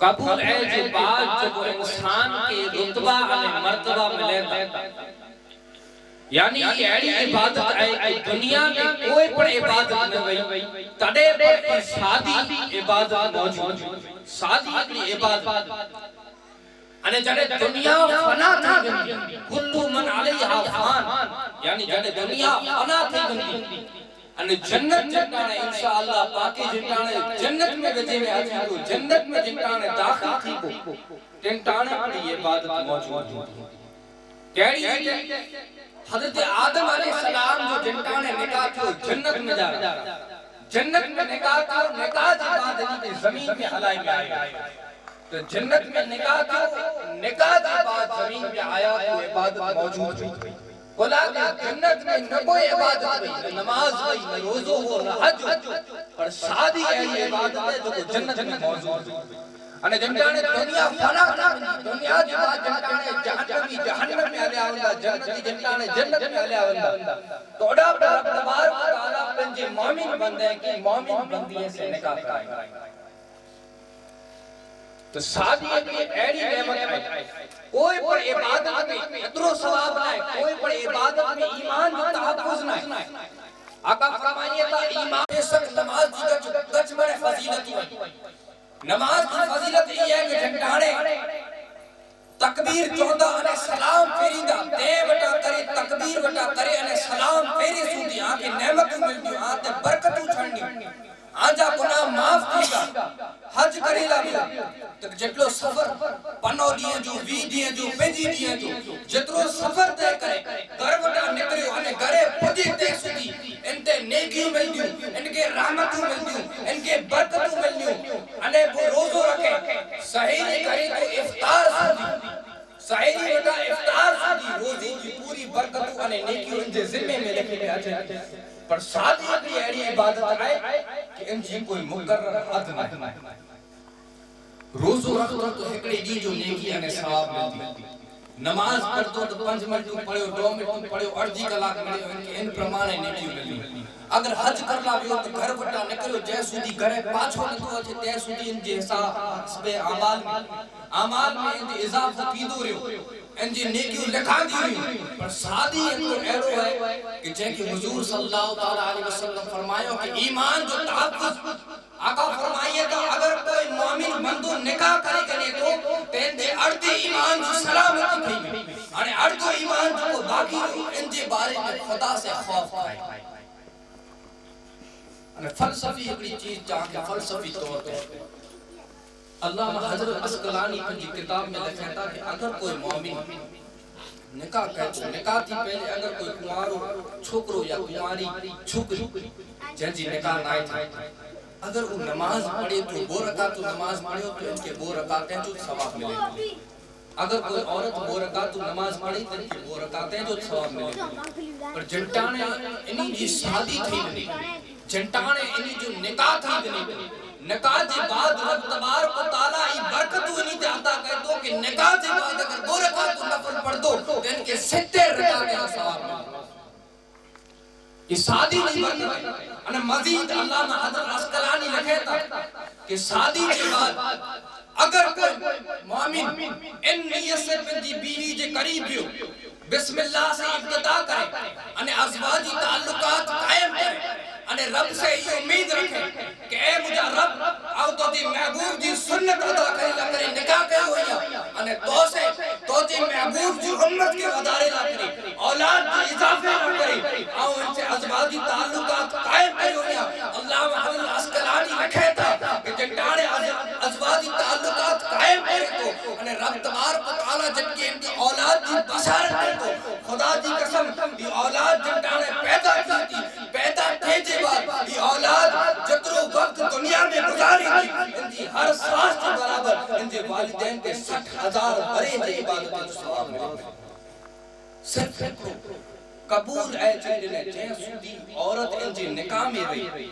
قبول ہے جو بات جو انسان کے رتبہ اور مرتبہ ملے گا یعنی یہ ایڑی عبادت ہے کہ دنیا میں کوئی پر عبادت نہ وئی تڑے پر شادی عبادت موجود شادی اپنی عبادت انہیں جڑے دنیا فنا تھی گندی کلو من علیہا فان یعنی جڑے دنیا فنا تھی گندی انہیں جنت جنٹانے انشاءاللہ پاکی جنٹانے جنت میں گجے میں آتی کو جنت میں جنٹانے داخل تھی کو جنٹانے پر عبادت موجود کہڑی حضرت آدم علیہ السلام جو جنٹانے نکاح تھو جنت میں جا رہا جنت میں نکاح تھو نکاح جی بعد زمین میں حلائی میں آئے تو جنت میں نکاح تھو نکاح جی بعد زمین میں آیا تو عبادت موجود ہوئی بولا کہ جنت میں نہ کوئی عبادت ہوئی نہ نماز ہوئی نہ روزو ہو نہ حج پر شادی ایسی عبادت ہے جو جنت میں موجود ہوئی انہیں جنٹانے دنیا فنا تھا دنیا جی بعد جنٹانے جہنمی جہنم میں علیہ آوندہ جنتی جنٹانے جنت میں علیہ آوندہ تو اڑا پر رب تبارک و تعالیٰ پنجے مومن بندے کی مومن بندیے سے نکاح کرائے تو شادی ایک ایڑی نعمت ہے کوئی پر عبادت میں اترو ثواب نہ ہے کوئی پر عبادت میں ایمان جو تحفظ نہ ہے آقا فرمائیے تا ایمان بے شک نماز جی گچ بڑے فضیلت ہوئی نماز کی فضیلت یہ ہے کہ جھنٹانے تکبیر 14 علیہ السلام پھیری دا دے وٹا کرے تکبیر وٹا کرے علیہ السلام پھیری سوندی آنکہ نعمتوں ملتی آنکہ برکتوں چھڑنی آنجا گناہ معاف کی گا حج کرے لگا تک جتلو سفر پنو دیئے جو وی دیئے جو پیجی دیئے جو جتلو سفر دے کرے گھر وٹا نکریو انہیں گھرے پدی دے سدی انتے نیکی مل دیوں ان کے رحمتوں مل دیوں ان کے برکتوں مل دیوں انہیں وہ روزو رکھے صحیح کرے تو افطار سدی صحیح وٹا افطار سدی روزی کی پوری برکتوں انہیں نیکیوں ان کے ذمہ میں لکھے میں آجائے پر شادی اپنی ایڑی عبادت آئے کہ ان جی کوئی مقرر حد نہ ہے روزو رکھتو تو ہکڑی دی جو نیکی انہیں ثواب ملتی نماز پڑھتو تو 5 منٹ پڑھو 2 منٹ پڑھو 8 کلاک پڑھو ان پرمانے نیکی ملتی اگر حج کرنا بھی ہو تو گھر وٹا نکلو جے سودی گھرے پاچھو نتو اچھے تے سودی ان جے حساب اعمال میں ان جے اضافہ تھیندو رہیو ان جی نیکیوں لکھا دی رہی پر شادی ایتو ایڑو ہے کہ جے کہ حضور صلی اللہ علیہ وسلم فرمایا کہ ایمان جو تحفظ آقا فرمائیے کہ اگر کوئی مومن بندو نکاح کرے گنے تو تیندے اردی ایمان جو سلامتی تھی انہیں اردو ایمان جو باقی ان جے بارے میں خدا سے خوف کھائے انہیں فلسفی اکڑی چیز چاہتے فلسفی طور پر اللہ حضرت اسقلانی کی کتاب میں لکھتا کہ اگر کوئی مومن نکاح کہتے نکاح تھی پہلے اگر کوئی کنوارو چھوکرو یا کنواری چھوکری جن جی نکاح نہ تھی اگر وہ نماز پڑھے تو 2 رکعت نماز پڑھے تو ان کے 2 رکعتیں جو ثواب ملے اگر کوئی عورت 2 رکعت نماز پڑھی تو ان کے 2 رکعتیں جو ثواب ملے پر جنٹانے انہی جی شادی تھی نہیں جنٹانے انہی جو نکاح تھی نہیں نکاح جے بعد رب تبارک و تعالیٰ ای برکتوں انہی تے عطا کر دو کہ نکاح جے بعد اگر 2 رکعت نفل پڑھ دو تو ان کے 70 رکعتیں ثواب ملے یہ شادی نہیں برکت انہیں مزید اللہ حضرت اسقلانی لکھتا کہ شادی کے بعد اگر کوئی مومن ان نیت سے پنجی بیوی جے قریب بیو بسم اللہ سے ابتدا کرے انہیں ازواجی تعلقات قائم کرے انہیں رب سے یہ امید رکھے کہ اے مجھا رب آؤ تو دی محبوب جی سنت ادا کرے لکرے نکاح کرے ہوئی انہیں تو جی محبوب جی امت کے ودارے لکرے اولاد جی اضافے لکرے آؤ ان سے ازواجی تعلقات قائم کرے ہوئی اللہ حضرت اسقلانی لکھتا کہ جنٹانے ازواجی تعلقات قائم کرے تو انہیں رب تبارک و تعالیٰ جن کی ان کی اولاد جی بشارت کرے تو خدا جی قسم یہ اولاد جنٹانے پیدا کی تھی پیدا تھے بعد یہ اولاد جترو وقت دنیا میں گزاری تھی ان کی ہر سانس کے برابر ان کے والدین کے 60,000 برے جے عبادت جو ثواب ملے صرف قبول ہے جنہیں جہاں سودی عورت ان کے نکاح میں رہی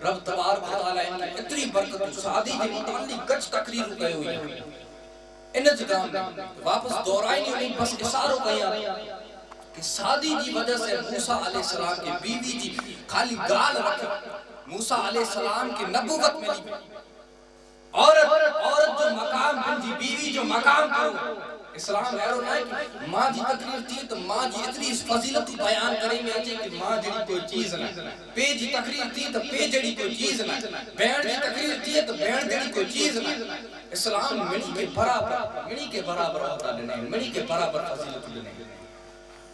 رب تبارک و تعالیٰ ان کی اتنی برکت شادی کے متعلق کچھ تقریر کہے ہوئی ان جگہ میں واپس دہرائی نہیں ہوئی بس اشاروں کہیں کہ شادی کی وجہ سے موسیٰ علیہ السلام کی بیوی جی خالی گال رکھے موسیٰ علیہ السلام کی نبوت ملی عورت جو مقام کرو اسلام ایرو نہ کہ ماں جی تقریر تھی تو ماں جی اتنی اس فضیلت بیان کریں میں اچھے کہ ماں جڑی کوئی چیز نہ پے جی تقریر تھی تو پے جڑی کوئی چیز نہ بہن جی تقریر تھی تو بہن جڑی کوئی چیز نہ اسلام منی کے برابر ہوتا لنے منی کے برابر فضیلت لنے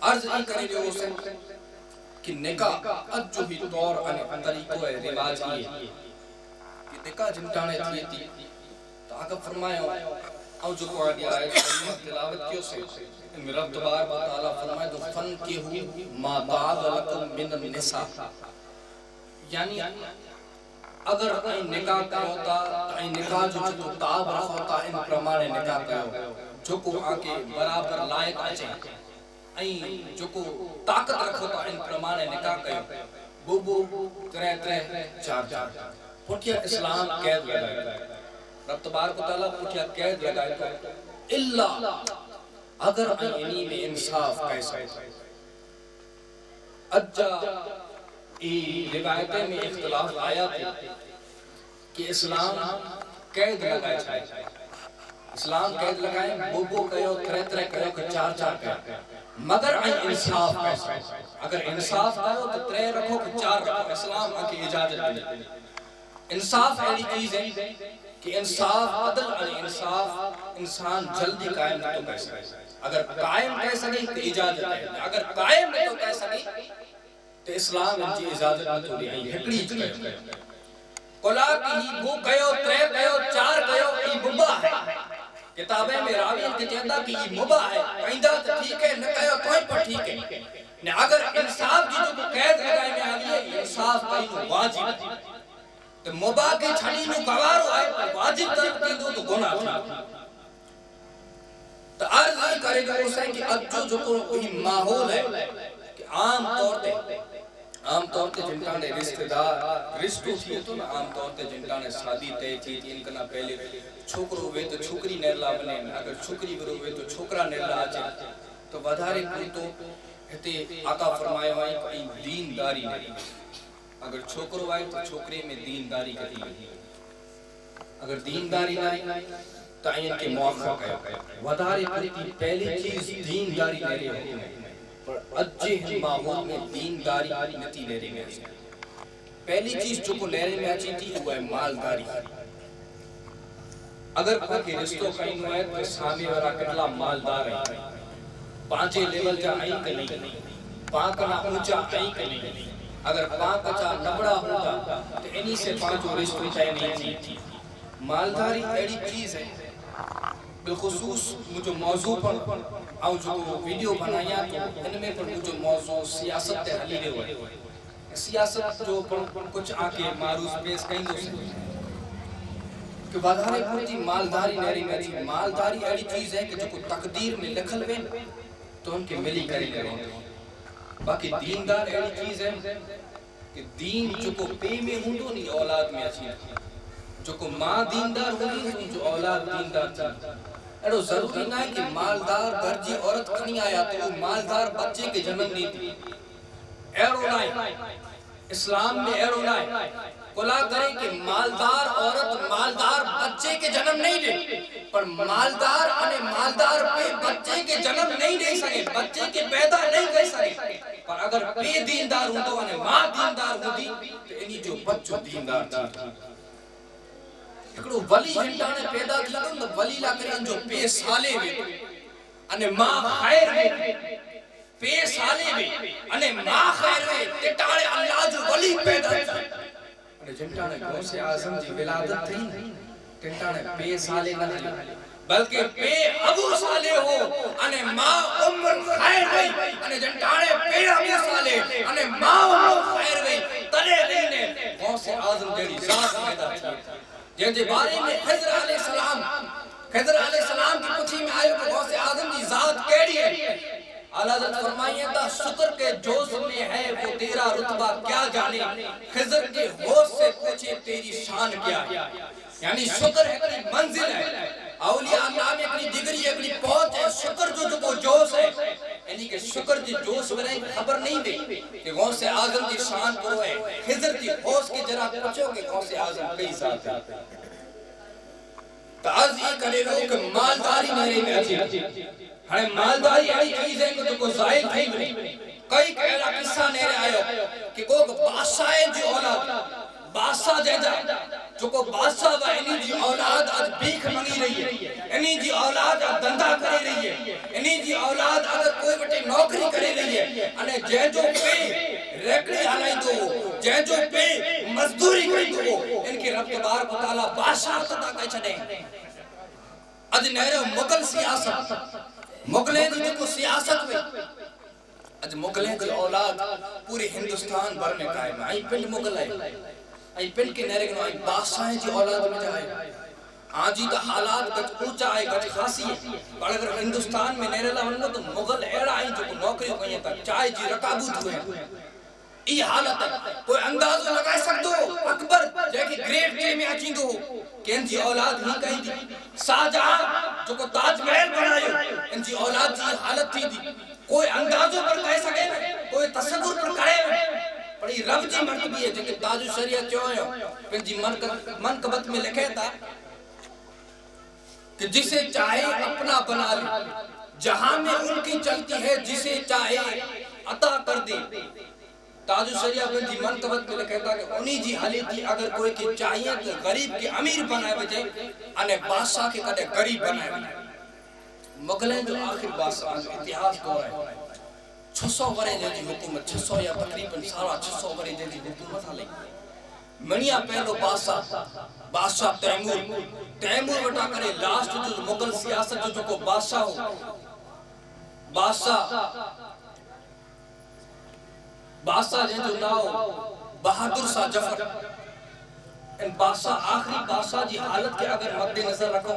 عرض ہی کرے جو اسے کہ نکاح اجو ہی دور ان طریقو ہے رواج ہی ہے کہ نکاح جمٹانے تھی تو آقا فرمایا او جو کو آگے آئے تلاوت کیوں سے رب تبارک و تعالیٰ فرمائے تو فن کی ہو ما بعد لکم من النساء یعنی اگر این نکاح کا ہوتا این نکاح جو چھتو تاب رکھ ہوتا ان پرمانے نکاح کا ہو جو کو آگے برابر لائق آچے این جو کو طاقت رکھ ہوتا ان پرمانے نکاح کا ہو بو ترے چار پھٹیا اسلام قید لگائے رب تبارک و تعالیٰ پھٹیا قید لگائے تو اللہ اگر اینی میں انصاف کیسا اجا روایتیں میں اختلاف آیا تھا کہ اسلام قید لگائے چھائے اسلام قید لگائے بو کہو ترے کہو کہ چار کہو مگر انصاف کیسا اگر انصاف کہو تو ترے رکھو کہ چار رکھو اسلام کی اجازت دے انصاف ایلی چیز ہے کہ انصاف عدل علی انصاف انسان جلدی قائم نہ تو کہہ سکے اگر قائم کہہ سکے تو اجازت ہے اگر قائم نہ تو کہہ سکے تو اسلام ان کی اجازت نہ تو لئے ہکڑی کہو قلا کی ہی بو کہو ترے کہو چار کہو ای مباح ہے کتابیں میں راویت کے چاہتا کہ ای مباح ہے کہندہ تو ٹھیک ہے نہ کہو کوئی پر ٹھیک ہے اگر انصاف کی جو قید لگائے میں آگئی ہے انصاف کہیں واجب تو مباح کے چھڑی میں گوارو آئے پر واجب طرف کی دو تو گناہ تھا تو عرض ہی کرے گا اسے کہ اجو جو کوئی ماحول ہے کہ عام طور تے جنٹانے رشتہ دار رشتو تھی تو نا عام طور تے جنٹانے شادی تے تھی ان کا نا پہلے چھوکرو ہوئے تو چھوکری نیرلا بنے اگر چھوکری ہوئے تو چھوکرا نیرلا آجے تو ودھارے کوئی تو ہتے آقا فرمائے ہوئے کہ دینداری نہیں اگر چھوکرو آئے تو چھوکرے میں دینداری کہتی ہے اگر دینداری نہیں تو این کے موقع کہا ودھارے پرتی پہلی چیز دینداری لے رہے ہوتے ہیں پر اجے ہم ماحول میں دینداری نتی لے رہے ہیں پہلی چیز جو کو لے رہے میں اچھی تھی وہ ہے مالداری اگر کوئی کے رشتوں کہیں ہوئے ہے تو سامی ورہ کتلا مالدار ہے پانچے لیول جا آئی کہ نہیں پانکنا اونچا آئی کہ نہیں اگر پانک اچھا نبڑا ہوتا تو انہی سے پانچوں رشتوں طے نہیں تھی مالداری ایڑی چیز ہے بالخصوص مجھے موضوع پر آؤ جو ویڈیو بنایا تو ان میں پر مجھے موضوع سیاست تے حلیرے ہوئے سیاست جو پر کچھ آکے معروض پیس کہیں دو سے کہ وادھارے پورتی مالداری نیری میں تھی مالداری ایڑی چیز ہے کہ جو کو تقدیر میں لکھل بین تو ان کے ملی کریں کریں باقی دیندار ایڑی چیز ہے کہ دین جو کو پے میں ہونڈو نہیں اولاد میں اچھی جو کو ماں دیندار ہوئی جو اولاد دیندار تھی ایڑو ضروری نہ ہے کہ مالدار گرجی عورت کھنی آیا تو وہ مالدار بچے کے جنم نہیں تھی ایڑو نائے اسلام میں ایڑو نائے کلا کریں کہ مالدار عورت مالدار بچے کے جنم نہیں دے پر مالدار پہ بچے کے جنم نہیں دے سکے بچے کے پیدا نہیں کر سکے پر اگر پہ دیندار ہوں تو انہیں ماں دیندار ہوں دی تو انہی جو بچوں دیندار تھی ایکڑو ولی جنٹانے پیدا کیا تو ولی لا کریں جو پہ سالے ہوئے انہیں ماں خیر ہوئے پہ سالے ہوئے انہیں ماں خیر ہوئے تٹاڑے اللہ جو ولی پیدا کیا انہیں جنٹانے گوس اعظم جی ولادت تھی جنٹانے پہ سالے نہ تھی بلکہ پہ ابو سالے ہو انہیں ماں خیر ہوئی انہیں جنٹانے پہ ابو سالے انہیں ماں خیر ہوئی تلے دینے گوس اعظم جڑی ذات پیدا تھی جن کے بارے میں خضر علیہ السلام کی پوچھی میں آئے کہ غوث اعظم کی ذات کیڑی ہے اعلیٰ حضرت فرمائیے تا شکر کے جوز میں ہے وہ تیرا رتبہ کیا جانے خضر کے ہوش سے پوچھے تیری شان کیا ہے یعنی شکر ایک منزل ہے اولیاء اللہ میں اپنی ڈگری اپنی پہنچ ہے شکر جو کو جوش ہے یعنی کہ شکر جی جوش میں خبر نہیں دے کہ غوث اعظم کی شان کو ہے خضر کی ہوش کی جرا پوچھو کہ غوث اعظم کئی ذات ہے تعزی کرے رو کہ مالداری میرے میں اچھی ہمیں مالداری ایڈی چیز ہے کہ کو زائد تھی بنی کئی کہنا قصہ نیرے آئے کہ کو بادشاہ جی اولاد بادشاہ جیجا جو کو بادشاہ و انہی جی اولاد آج بیک منگی رہی ہے انہی جی اولاد آج دندہ کرے رہی ہے انہی جی اولاد آج کوئی بٹے نوکری کرے رہی ہے انہیں جیجو پہ ریکڑی آلائی دو جیجو پہ مزدوری کری دو ان کے رب تبارک و تعالیٰ بادشاہ خطا کہے چھنے اج نیرے مغل سیاست مغلیں جو کو سیاست میں اج مغلیں جو اولاد پوری ہندوستان بھر میں قائم ہے آئی پنڈ مغل ہے آئی پنڈ کے نیرے گنو آئی بادشاہیں جو اولاد میں جائے آجی تا حالات گٹ اونچا آئے گٹ خاصی ہے پر اگر ہندوستان میں نیرے لہنو تو مغل ایڑا آئی جو کو نوکری ہوئی ہیں تک چائے جی رکابوت ہوئے ہیں ای حالت ہے کوئی انداز لگائے سکتو اکبر جے کہ گریٹ ٹے میں اچین دو کہ ان جی اولاد ہی کہیں دی شاہجہاں جو کو تاج محل بنائے ان جی اولاد جی حالت تھی دی کوئی اندازوں پر کہہ سکے کوئی تصور پر کرے پر یہ رب جی مرتبی ہے جو کہ تاج شریعت جو ہے ان جی منقبت میں لکھے تھا کہ جسے چاہے اپنا بنا لے جہاں میں ان کی چلتی ہے جسے چاہے عطا کر دے تاج شریعہ بن جی منقبت میں لکھتا کہ انہی جی حالی تھی اگر کوئی کی چاہیے تو غریب کے امیر بنائے بجے انہیں بادشاہ کے قدر غریب بنائے بجے مغلیں جو آخر بادشاہ اتحاس دور ہے 600 ورے دے دی حکومت 600 یا تقریباً سارا 600 ورے دے دی حکومت حالی منیا پہلو بادشاہ تیمور وٹا کرے لاسٹ جو مغل سیاست جو کو بادشاہ ہو بادشاہ جن جو ناو بہادر شاہ جفر ان بادشاہ آخری بادشاہ جی حالت کے اگر مد نظر رکھو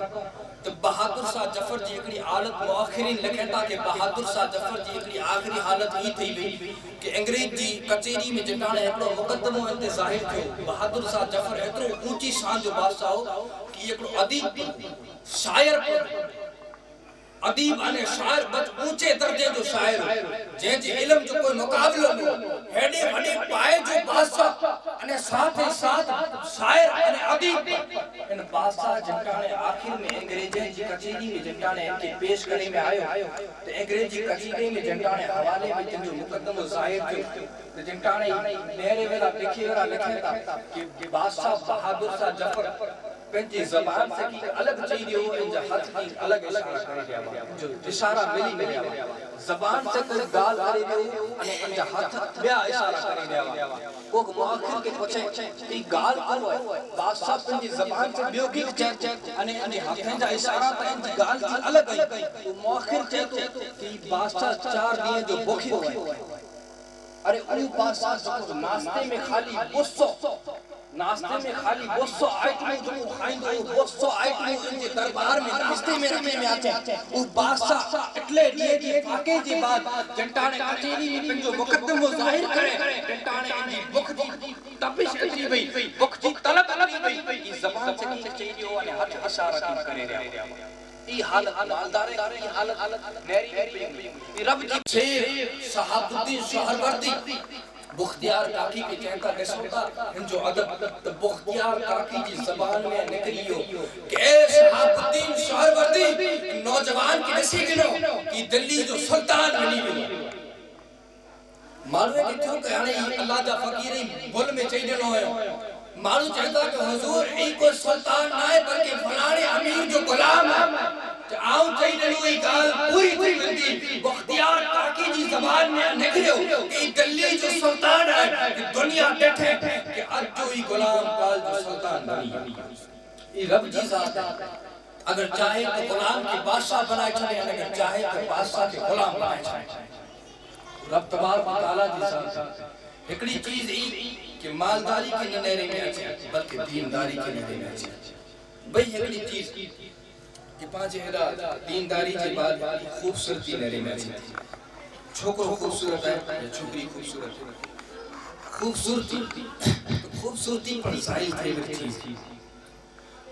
تو بہادر شاہ جفر جی اکڑی حالت مؤخرین لکھتا کہ بہادر شاہ جفر جی اکڑی آخری حالت ہی تھی بھی کہ انگریز جی کچیری میں جنانے اکڑو مقدموں انتے ظاہر تھے بہادر شاہ جفر اترو اونچی شان جو بادشاہ ہو کہ اکڑو ادیب شاعر ادیب آنے شاعر بچ اونچے درجے جو شاعر جن جی علم جو کوئی مقابلہ لو ہیڈے بڑے پائے جو بادشاہ انہیں ساتھ ہی ساتھ شاعر انہیں ادیب ان بادشاہ جنٹانے آخر میں انگریزیں جی کچیری میں جنٹانے ان کے پیش کرنے میں آئے تو انگریز جی کچیری میں جنٹانے حوالے میں جن جو مقدم و ظاہر تھے جنٹانے میرے ویلا لکھے ورہ لکھے تھا کہ بادشاہ بہادر شاہ جفر پنجی زبان سے کی الگ چیزیں ہو انجا ہاتھ کی الگ اشارہ کرے گیا جو اشارہ ملی گیا زبان سے کوئی گال کرے گیا انجا ہاتھ بیا اشارہ کرے گیا وہ مؤخر کے پوچھے کہ گال کو ہے بادشاہ پنجی زبان سے بیوگی چیک انجا ہاتھ انجا اشارہ تا انجی گال کی الگ ہے وہ مؤخر چیک کہ بادشاہ 4 دیئے جو بکھی ہوئے ارے انہی بادشاہ جو ناستے میں خالی ناستے میں خالی بوسو آئٹموں جو وہ خائن دو بوسو آئٹموں انجے دربار میں ناستے میں رکھنے میں آتے ہیں وہ بادشاہ اٹلے دیئے دی فاقے دی بات جنٹانے کچیری میں پن جو مقدم و ظاہر کرے جنٹانے انجی بک جی تپش کچی بھئی بک جی طلب کچی بھئی یہ زبان سے کی چیزی ہو انہیں ہاتھ اشارہ کی کرے رہا ای حالت مالدارے ای حالت میری ای رب جی چھے صحاب الدین شہروردی بختیار کاکی کے چہتا نسوتا ان جو عدد بختیار کاکی جی زبان میں نکریو کہ اے شہاب الدین شہروردی نوجوان کی نسی گنو کہ دلی جو سلطان بنی ہوئی معلوم ہے کہ کیوں کہ اللہ جا فقیری بھول میں چاہیے نہ ہوئے معلوم چاہتا کہ حضور ای کو سلطان نہ ہے بلکہ فلانے امیر جو غلام ہے آؤں چاہیے نوئی گال پوری تھی بندی بختیار کاکی جی زبان میں نکلے ہو کہ دلی جو سلطان ہے کہ دنیا ڈٹھے کہ آج جو ہی غلام کال جو سلطان بنی یہ رب جی ذات ہے اگر چاہے تو غلام کے بادشاہ بنائے چھڑے اگر چاہے تو بادشاہ کے غلام بنائے چھڑے رب تبارک و تعالیٰ جی ذات ہے ایکڑی چیز ہی کہ مالداری کے نہرے میں اچھے بلکہ دینداری کے نہرے میں اچھے بھئی ایکڑی چیز کہ پانچ ہیرا دینداری کے بعد خوبصورتی نہرے میں اچھے چھوکر خوبصورت ہے یا چھوکری خوبصورت ہے خوبصورتی پر ظاہر تھے ایک چیز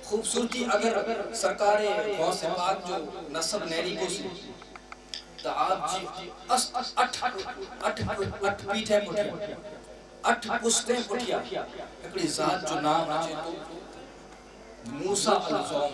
خوبصورتی اگر سرکار غوث پاک جو نصب نہری کو سی تو آپ جی اٹھ پیٹھیں پٹھیا اٹھ پشتیں پٹھیا اکڑی ذات جو نام آجے تو موسیٰ الزوم